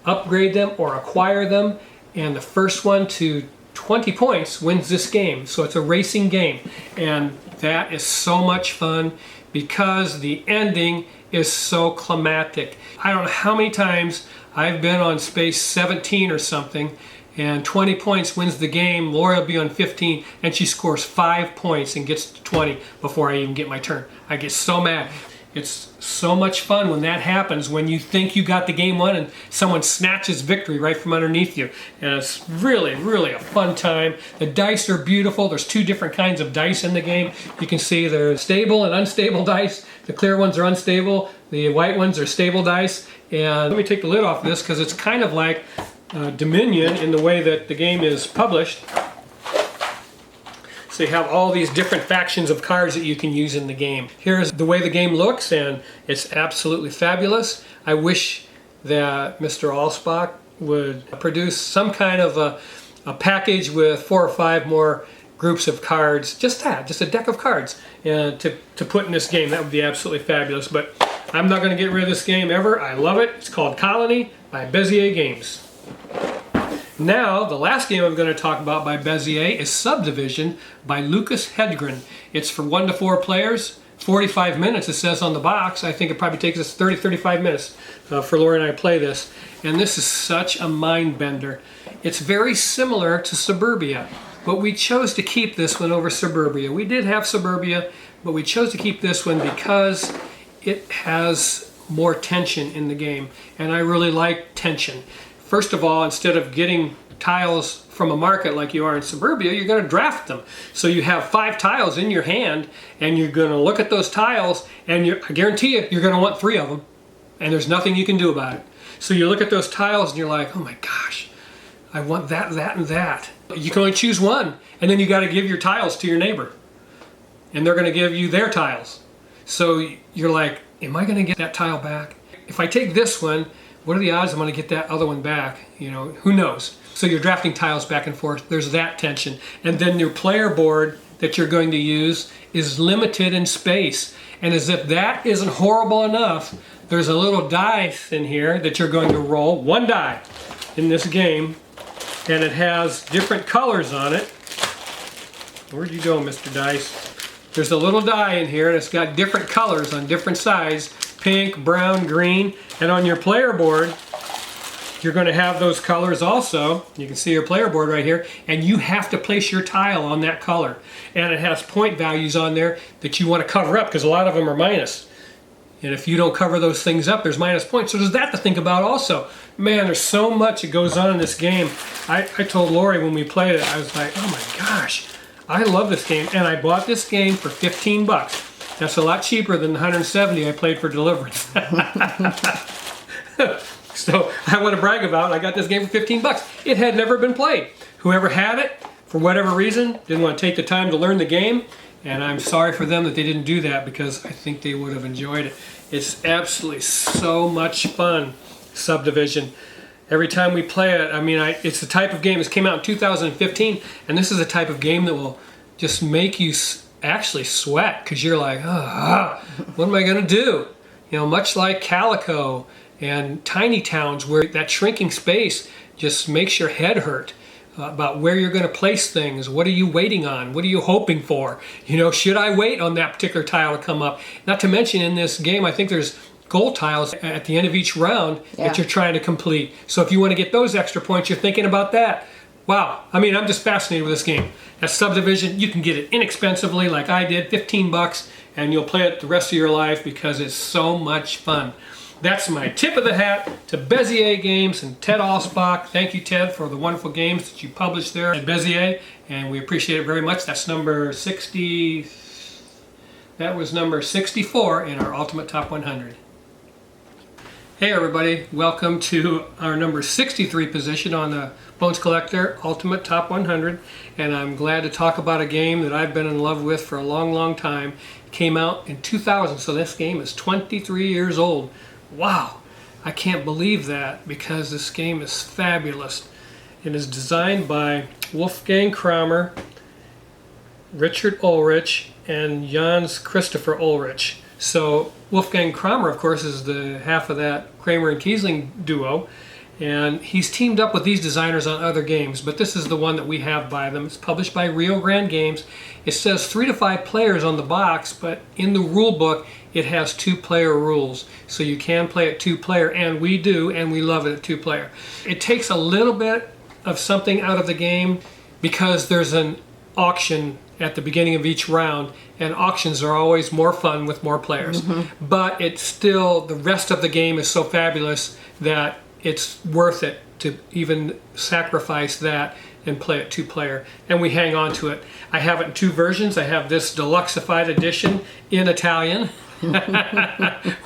S1: upgrade them or acquire them. And the first one to 20 points wins this game. So it's a racing game. And that is so much fun because the ending is so climactic. I don't know how many times I've been on space 17 or something, and 20 points wins the game. Lori will be on 15, and she scores 5 points and gets to 20 before I even get my turn. I get so mad. It's so much fun when that happens, when you think you got the game won and someone snatches victory right from underneath you. And it's really, really a fun time. The dice are beautiful. There's 2 different kinds of dice in the game. You can see there's stable and unstable dice. The clear ones are unstable. The white ones are stable dice. And let me take the lid off this because it's kind of like Dominion in the way that the game is published. So you have all these different factions of cards that you can use in the game. Here's the way the game looks, and it's absolutely fabulous. I wish that Mr. Alspach would produce some kind of a package with 4 or 5 more groups of cards, just a deck of cards to put in this game. That would be absolutely fabulous. But I'm not going to get rid of this game ever. I love it. It's called Colony by Bezier Games. Now, the last game I'm going to talk about by Bezier is Subdivision by Lucas Hedgren. It's for 1 to 4 players, 45 minutes it says on the box. I think it probably takes us 30-35 minutes for Lori and I to play this. And this is such a mind bender. It's very similar to Suburbia, but we chose to keep this one over Suburbia. We did have Suburbia, but we chose to keep this one because it has more tension in the game, and I really like tension. First of all, instead of getting tiles from a market like you are in Suburbia, you're going to draft them. So you have 5 tiles in your hand, and you're going to look at those tiles, and I guarantee you, you're going to want 3 of them, and there's nothing you can do about it. So you look at those tiles, and you're like, oh my gosh, I want that, that, and that. You can only choose one, and then you got to give your tiles to your neighbor, and they're going to give you their tiles. So you're like, am I going to get that tile back? If I take this one, what are the odds I'm going to get that other one back? You know, who knows? So you're drafting tiles back and forth. There's that tension. And then your player board that you're going to use is limited in space. And as if that isn't horrible enough, there's a little dice in here that you're going to roll. 1 die in this game. And it has different colors on it. Where'd you go, Mr. Dice? There's a little die in here, and it's got different colors on different sides. Pink, brown, green, and on your player board you're going to have those colors also. You can see your player board right here, and you have to place your tile on that color, and it has point values on there that you want to cover up because a lot of them are minus, and if you don't cover those things up, there's minus points. So there's that to think about also. Man, there's so much that goes on in this game. I told Lori when we played it, I was like, oh my gosh, I love this game, and I bought this game for 15 bucks. That's a lot cheaper than the 170 I played for Deliverance. So I want to brag about it. I got this game for 15 bucks. It had never been played. Whoever had it, for whatever reason, didn't want to take the time to learn the game. And I'm sorry for them that they didn't do that because I think they would have enjoyed it. It's absolutely so much fun, Subdivision. Every time we play it, I mean, it's the type of game, this came out in 2015, and this is a type of game that will just make you actually sweat because you're like, what am I going to do? You know, much like Calico and Tiny Towns, where that shrinking space just makes your head hurt about where you're going to place things. What are you waiting on? What are you hoping for? You know, should I wait on that particular tile to come up? Not to mention in this game, I think there's gold tiles at the end of each round that you're trying to complete. So if you want to get those extra points, you're thinking about that. Wow, I mean, I'm just fascinated with this game. At Subdivision, you can get it inexpensively like I did, 15 bucks, and you'll play it the rest of your life because it's so much fun. that's my tip of the hat to Bezier Games and Ted Alsbach. Thank you, Ted, for the wonderful games that you published there at Bezier, and we appreciate it very much. That's number 60. That was number 64 in our Ultimate Top 100. Hey everybody, welcome to our number 63 position on the Bones Collector Ultimate Top 100, and I'm glad to talk about a game that I've been in love with for a long time. It came out in 2000, so this game is 23 years old. Wow, I can't believe that because this game is fabulous. It is designed by Wolfgang Kramer, Richard Ulrich, and Jans Christopher Ulrich. So Wolfgang Kramer, of course, is the half of that Kramer and Kiesling duo, and he's teamed up with these designers on other games, but this is the one that we have by them. It's published by Rio Grande Games. It says 3 to 5 players on the box, but in the rule book it has 2-player rules, so you can play it 2-player, and we do, and we love it at 2-player. It takes a little bit of something out of the game because there's an auction at the beginning of each round, and auctions are always more fun with more players. But it's still, the rest of the game is so fabulous that it's worth it to even sacrifice that and play it 2-player, and we hang on to it. I have it in 2 versions. I have this deluxeified edition in Italian,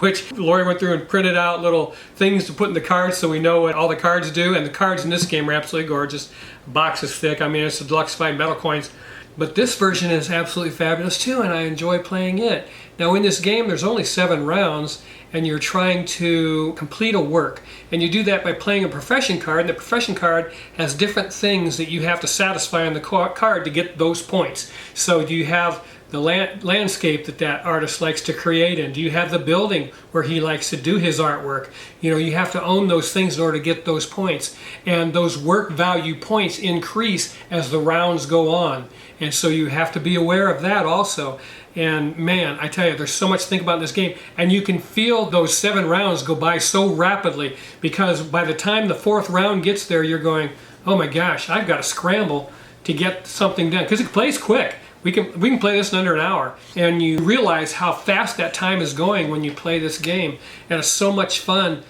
S1: which Lori went through and printed out little things to put in the cards so we know what all the cards do, and the cards in this game are absolutely gorgeous. The box is thick. I mean, it's the deluxeified metal coins. But this version is absolutely fabulous too, and I enjoy playing it. Now in this game there's only 7 rounds, and you're trying to complete a work. And you do that by playing a profession card, and the profession card has different things that you have to satisfy on the card to get those points. So do you have the landscape that artist likes to create in? Do you have the building where he likes to do his artwork? You know, you have to own those things in order to get those points. And those work value points increase as the rounds go on. And so you have to be aware of that also. And man, I tell you, there's so much to think about in this game. And you can feel those 7 rounds go by so rapidly, because by the time the 4th round gets there, you're going, oh my gosh, I've got to scramble to get something done. Because it plays quick. We can play this in under an hour, and you realize how fast that time is going when you play this game, and it's so much fun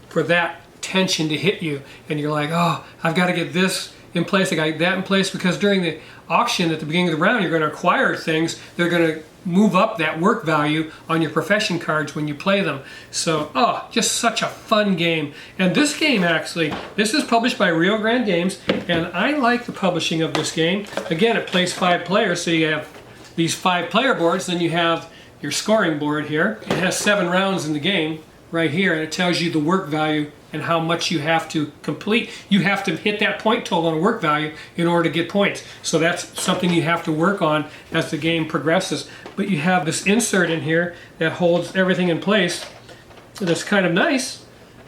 S1: for that tension to hit you, and you're like, oh, I've got to get this in place, I got that in place, because during the auction at the beginning of the round you're going to acquire things that are going to move up that work value on your profession cards when you play them. So, oh, just such a fun game. And this game actually, this is published by Rio Grande Games, and I like the publishing of this game. Again, it plays 5 players, so you have these 5-player boards, then you have your scoring board here. It has 7 rounds in the game right here, and it tells you the work value and how much you have to complete. You have to hit that point total on a work value in order to get points. So that's something you have to work on as the game progresses. But you have this insert in here that holds everything in place. That's kind of nice.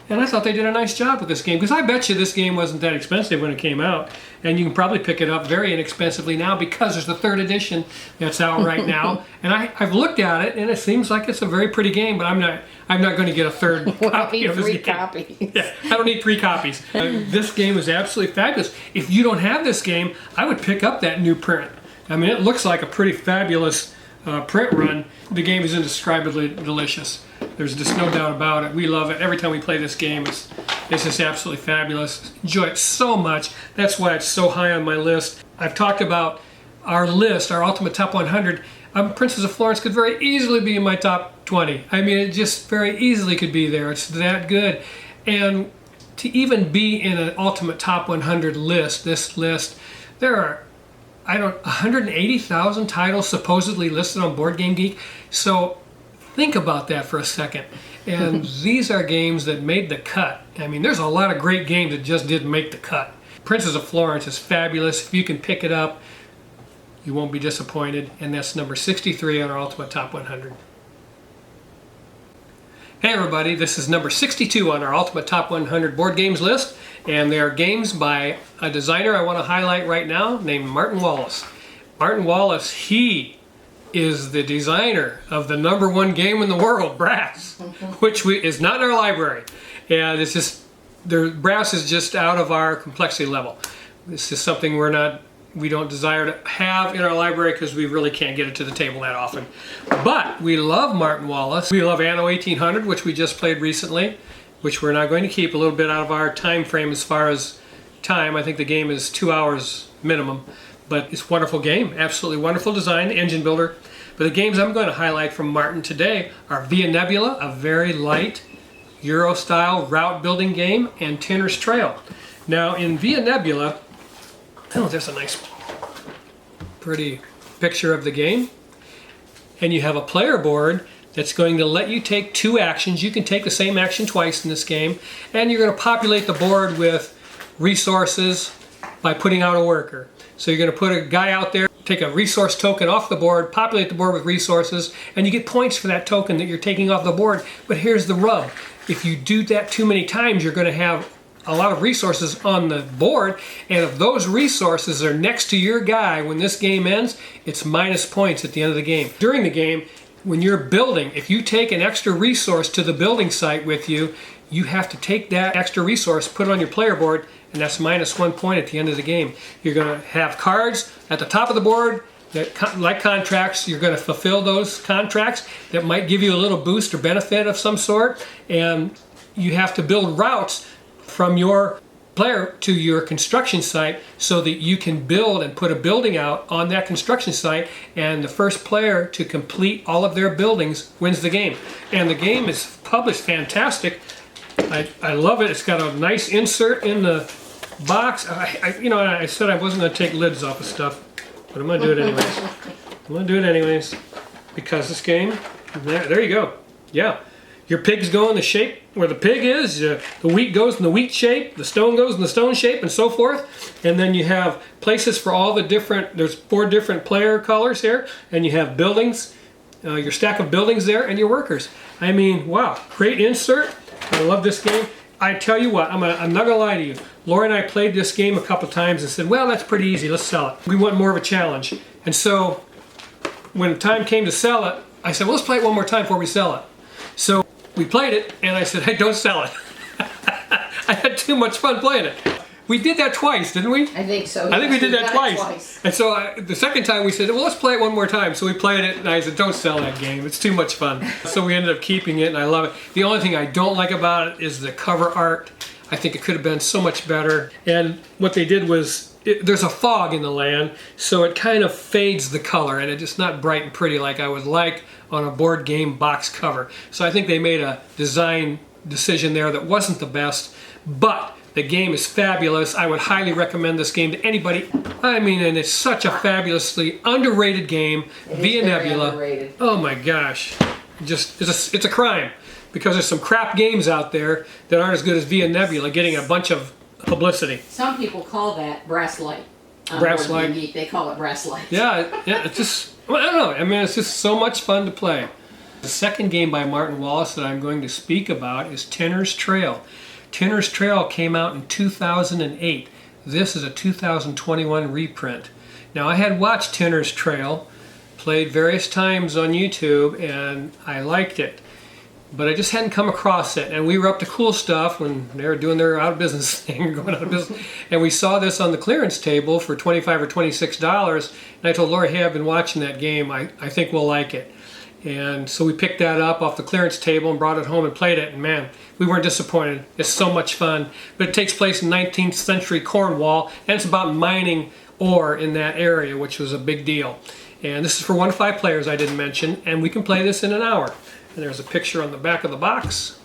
S1: And I thought they did a nice job with this game, because I bet you this game wasn't that expensive when it came out, and you can probably pick it up very inexpensively now because there's the 3rd edition that's out right now. And I've looked at it, and it seems like it's a very pretty game, but I'm not going to get a 3rd copy of this
S2: 3
S1: game.
S2: copies.
S1: Yeah, I don't need 3 copies. This game is absolutely fabulous. If you don't have this game, I would pick up that new print. I mean, it looks like a pretty fabulous print run. The game is indescribably delicious. There's just no doubt about it. We love it. Every time we play this game, it's just absolutely fabulous. Enjoy it so much. That's why it's so high on my list. I've talked about our list, our Ultimate Top 100. Princess of Florence could very easily be in my top 20. I mean, it just very easily could be there. It's that good. And to even be in an Ultimate Top 100 list, this list, there are 180,000 titles supposedly listed on Board Game Geek. So think about that for a second. And these are games that made the cut. I mean, there's a lot of great games that just didn't make the cut. Princess of Florence is fabulous. If you can pick it up, you won't be disappointed. And that's number 63 on our Ultimate Top 100. Hey everybody, this is number 62 on our Ultimate Top 100 board games list, and they are games by a designer I want to highlight right now named Martin Wallace. Martin Wallace, he is the designer of the #1 game in the world, Brass, which is not in our library, and it's just, Brass is just out of our complexity level. This is something we're not we don't desire to have in our library because we really can't get it to the table that often. But we love Martin Wallace. We love Anno 1800, which we just played recently, which we're not going to keep, a little bit out of our time frame as far as time. I think the game is 2 hours minimum, but it's a wonderful game. Absolutely wonderful design, engine builder. But the games I'm going to highlight from Martin today are Via Nebula, a very light Euro-style route building game, and Tinner's Trail. Now in Via Nebula, oh, there's a nice pretty picture of the game. And you have a player board that's going to let you take 2 actions. You can take the same action twice in this game, and you're going to populate the board with resources by putting out a worker. So you're going to put a guy out there, take a resource token off the board, populate the board with resources, and you get points for that token that you're taking off the board. But here's the rub. If you do that too many times, you're going to have a lot of resources on the board, and if those resources are next to your guy when this game ends, it's minus points at the end of the game. During the game, when you're building, if you take an extra resource to the building site with you, you have to take that extra resource, put it on your player board, and that's minus 1 point at the end of the game. You're going to have cards at the top of the board that, like contracts, you're going to fulfill those contracts that might give you a little boost or benefit of some sort, and you have to build routes from your player to your construction site so that you can build and put a building out on that construction site, and the first player to complete all of their buildings wins the game. And the game is published fantastic. I love it. It's got a nice insert in the box. I said I wasn't going to take lids off of stuff, but I'm going to do it anyways. I'm going to do it anyways because this game, there you go. Yeah. Your pigs go in the shape where the pig is, the wheat goes in the wheat shape, the stone goes in the stone shape, and so forth. And then you have places for all the different, there's 4 different player colors here, and you have buildings, your stack of buildings there, and your workers. I mean, wow, great insert. I love this game. I tell you what, I'm not going to lie to you. Laura and I played this game a couple times and said, well, that's pretty easy, let's sell it. We want more of a challenge. And so when the time came to sell it, I said, well, let's play it one more time before we sell it. So we played it, and I said, hey, don't sell it. I had too much fun playing it. We did that twice, didn't we?
S2: I think so.
S1: I think we did that twice. And so the second time we said, well, let's play it one more time. So we played it, and I said, don't sell that game. It's too much fun. So we ended up keeping it, and I love it. The only thing I don't like about it is the cover art. I think it could have been so much better. And what they did was, there's a fog in the land, so it kind of fades the color, and it's just not bright and pretty like I would like on a board game box cover. So I think they made a design decision there that wasn't the best, but the game is fabulous. I would highly recommend this game to anybody. I mean, and it's such a fabulously underrated game. Via Nebula.
S2: Underrated.
S1: Oh my gosh. It's a crime because there's some crap games out there that aren't as good as Via Nebula getting a bunch of publicity.
S2: Some people call that brass light.
S1: Brass light.
S2: They call it brass light.
S1: Yeah, it's just, well, I don't know. I mean, it's just so much fun to play. The second game by Martin Wallace that I'm going to speak about is Tinner's Trail. Tinner's Trail came out in 2008. This is a 2021 reprint. Now, I had watched Tinner's Trail, played various times on YouTube, and I liked it. But I just hadn't come across it, and we were up to cool stuff when they were doing their out of business thing, going out of business, and we saw this on the clearance table for $25 or $26, and I told Laura, hey, I've been watching that game, I think we'll like it. And so we picked that up off the clearance table and brought it home and played it, and man, we weren't disappointed. It's so much fun. But it takes place in 19th century Cornwall, and it's about mining ore in that area, which was a big deal. And this is for 1 to 5 players, I didn't mention, and we can play this in an hour. And there's a picture on the back of the box.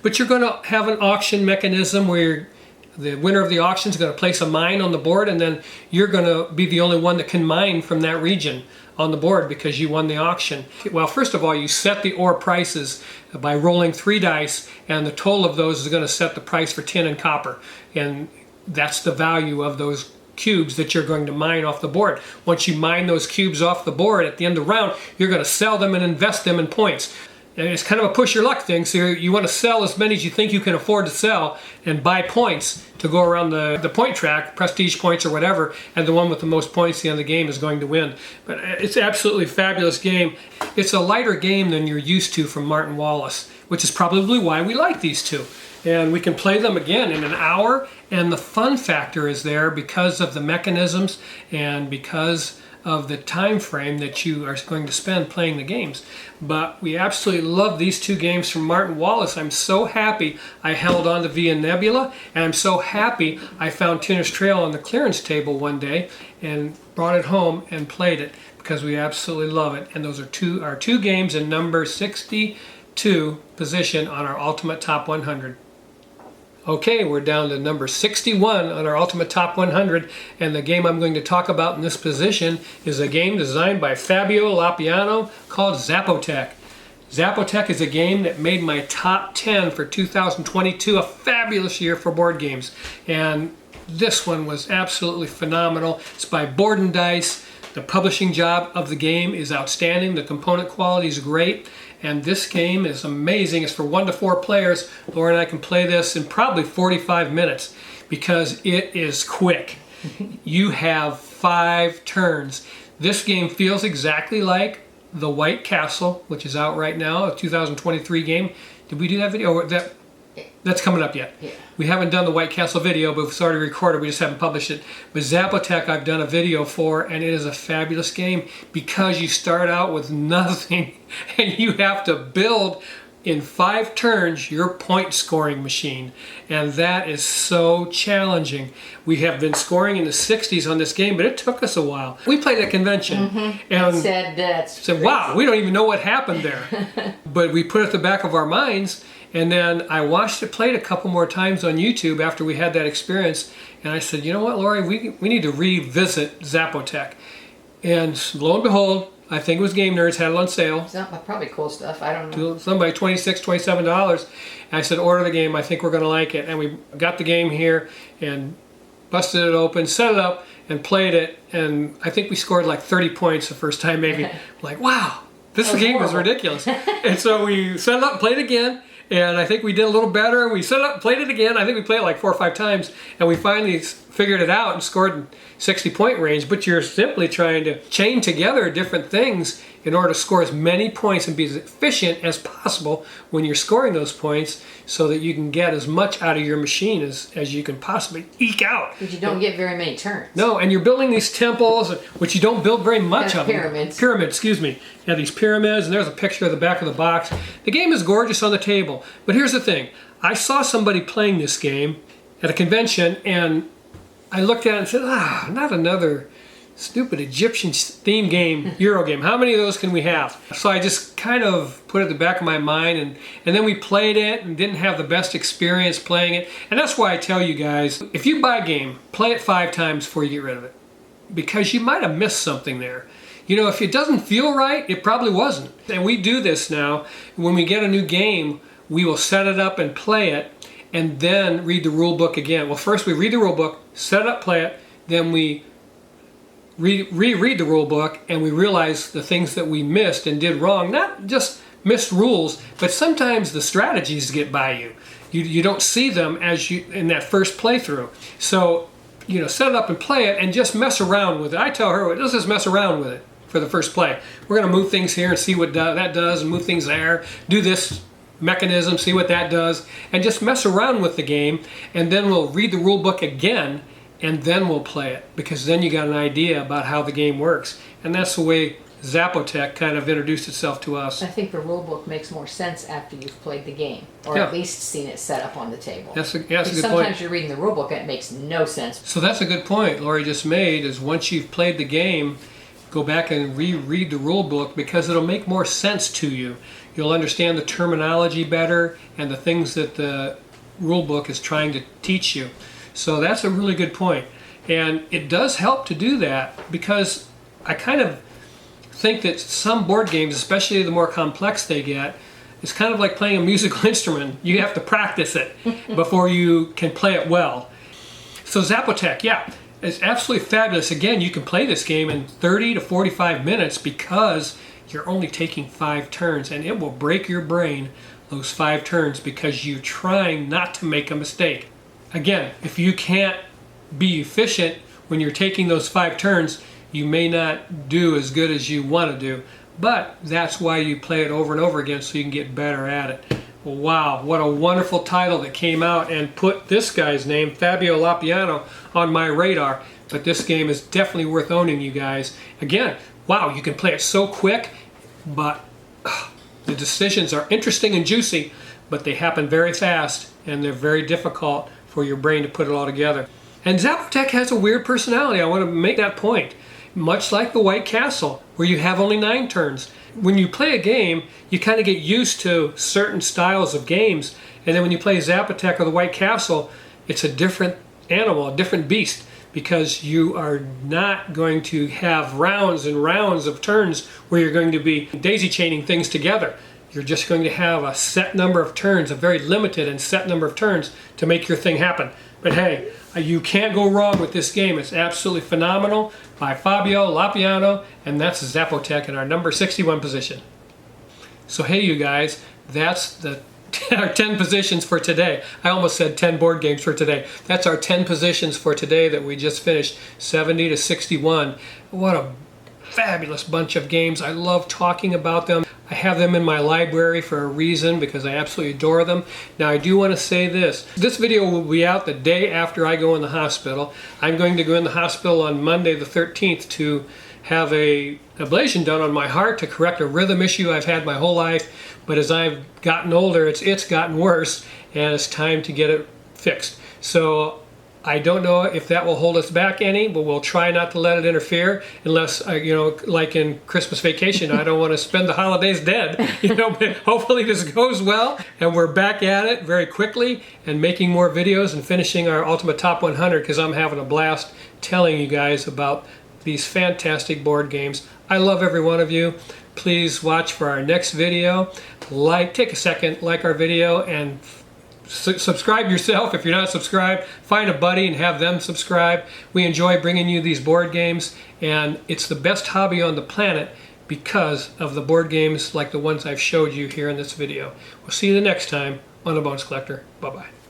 S1: But you're going to have an auction mechanism where the winner of the auction is going to place a mine on the board, and then you're going to be the only one that can mine from that region on the board because you won the auction. Well, first of all, you set the ore prices by rolling 3 dice, and the total of those is going to set the price for tin and copper. And that's the value of those cubes that you're going to mine off the board. Once you mine those cubes off the board at the end of the round, you're going to sell them and invest them in points. And it's kind of a push your luck thing, so you want to sell as many as you think you can afford to sell and buy points to go around the point track, prestige points or whatever, and the one with the most points at the end of the game is going to win. But it's absolutely fabulous game. It's a lighter game than you're used to from Martin Wallace, which is probably why we like these two. And we can play them again in an hour, and the fun factor is there because of the mechanisms and because of the time frame that you are going to spend playing the games. But we absolutely love these two games from Martin Wallace. I'm so happy I held on to Via Nebula, and I'm so happy I found Tinner's Trail on the clearance table one day and brought it home and played it because we absolutely love it. And those are our two games in number 62 position on our Ultimate Top 100. Okay, we're down to number 61 on our Ultimate Top 100, and the game I'm going to talk about in this position is a game designed by Fabio Lopiano called Zapotec. Zapotec is a game that made my top 10 for 2022, a fabulous year for board games. And this one was absolutely phenomenal. It's by Board and Dice. The publishing job of the game is outstanding. The component quality is great. And this game is amazing. It's for 1 to 4 players. Laura and I can play this in probably 45 minutes because it is quick. You have 5 turns. This game feels exactly like The White Castle, which is out right now, a 2023 game. Did we do that video? Or that's coming up yet.
S2: Yeah.
S1: We haven't done the White Castle video, but it's already recorded. We just haven't published it. But Zapotec I've done a video for, and it is a fabulous game because you start out with nothing and you have to build in 5 turns your point scoring machine. And that is so challenging. We have been scoring in the 60s on this game, but it took us a while. We played at a convention and said, wow, we don't even know what happened there. But we put it at the back of our minds. And then I watched it played a couple more times on YouTube after we had that experience. And I said, you know what, Lori, we need to revisit Zapotec. And lo and behold, I think it was Game Nerds had it on sale.
S2: It's not probably cool stuff. I don't know.
S1: Somebody $26, $27. And I said, order the game. I think we're going to like it. And we got the game here and busted it open, set it up, and played it. And I think we scored like 30 points the first time, maybe. Like, wow, this game is ridiculous. And so we set it up and played it again. And I think we did a little better. We set it up, played it again. I think we played it like 4 or 5 times. And we finally figured it out and scored in 60-point range. But you're simply trying to chain together different things in order to score as many points and be as efficient as possible when you're scoring those points so that you can get as much out of your machine as you can possibly eke out.
S2: But you don't get very many turns.
S1: No, and you're building these temples, which you don't build very much of.
S2: Pyramids.
S1: Pyramids, excuse me. You have these pyramids, and there's a picture of the back of the box. The game is gorgeous on the table. But here's the thing. I saw somebody playing this game at a convention, and I looked at it and said, not another stupid Egyptian theme game, Euro game. How many of those can we have? So I just kind of put it at the back of my mind, and then we played it and didn't have the best experience playing it. And that's why I tell you guys, if you buy a game, play it 5 times before you get rid of it. Because you might have missed something there. You know, if it doesn't feel right, it probably wasn't. And we do this now. When we get a new game, we will set it up and play it, and then read the rule book again. Well, first we read the rule book, set it up, play it, then we reread the rule book, and we realize the things that we missed and did wrong. Not just missed rules, but sometimes the strategies get by you. You don't see them as you in that first playthrough. So, you know, set it up and play it, and just mess around with it. I tell her, let's just mess around with it for the first play. We're going to move things here and see what that does, and move things there. Do this mechanism, see what that does, and just mess around with the game, and then we'll read the rule book again, and then we'll play it, because then you got an idea about how the game works. And that's the way Zapotec kind of introduced itself to us.
S2: I think the rule book makes more sense after you've played the game, or at least seen it set up on the table.
S1: That's a good point.
S2: Sometimes you're reading the rule book and it makes no sense.
S1: So that's a good point Lori just made, is once you've played the game, go back and reread the rule book, because it'll make more sense to you. You'll understand the terminology better and the things that the rule book is trying to teach you. So that's a really good point. And it does help to do that, because I kind of think that some board games, especially the more complex they get, it's kind of like playing a musical instrument. You have to practice it before you can play it well. So Zapotec, yeah, it's absolutely fabulous. Again, you can play this game in 30 to 45 minutes because you're only taking 5 turns, and it will break your brain those 5 turns because you're trying not to make a mistake. Again, if you can't be efficient when you're taking those 5 turns, you may not do as good as you want to do, but that's why you play it over and over again so you can get better at it. Wow, what a wonderful title that came out and put this guy's name, Fabio Lapiano, on my radar. But this game is definitely worth owning, you guys. Again, wow, you can play it so quick, but the decisions are interesting and juicy, but they happen very fast and they're very difficult for your brain to put it all together. And Zapotec has a weird personality. I want to make that point. Much like the White Castle, where you have only 9 turns. When you play a game, you kind of get used to certain styles of games, and then when you play Zapotec or the White Castle, it's a different animal, a different beast, because you are not going to have rounds and rounds of turns where you're going to be daisy chaining things together. You're just going to have a set number of turns, a very limited and set number of turns to make your thing happen. But hey, you can't go wrong with this game. It's absolutely phenomenal, by Fabio Lapiano, and that's Zapotec in our number 61 position. So hey you guys, that's our 10 positions for today. I almost said 10 board games for today. That's our 10 positions for today that we just finished, 70 to 61. What a fabulous bunch of games. I love talking about them. I have them in my library for a reason, because I absolutely adore them. Now I do want to say this. This video will be out the day after I go in the hospital. I'm going to go in the hospital on Monday the 13th to have a ablation done on my heart to correct a rhythm issue I've had my whole life. But as I've gotten older, it's gotten worse, and it's time to get it fixed. So I don't know if that will hold us back any, but we'll try not to let it interfere, unless, like in Christmas Vacation, I don't want to spend the holidays dead. But hopefully this goes well, and we're back at it very quickly, and making more videos and finishing our Ultimate Top 100, because I'm having a blast telling you guys about these fantastic board games. I love every one of you. Please watch for our next video. Take a second, like our video, and subscribe yourself if you're not subscribed. Find a buddy and have them subscribe. We enjoy bringing you these board games, and it's the best hobby on the planet because of the board games like the ones I've showed you here in this video. We'll see you the next time on The Bones Collector. Bye-bye.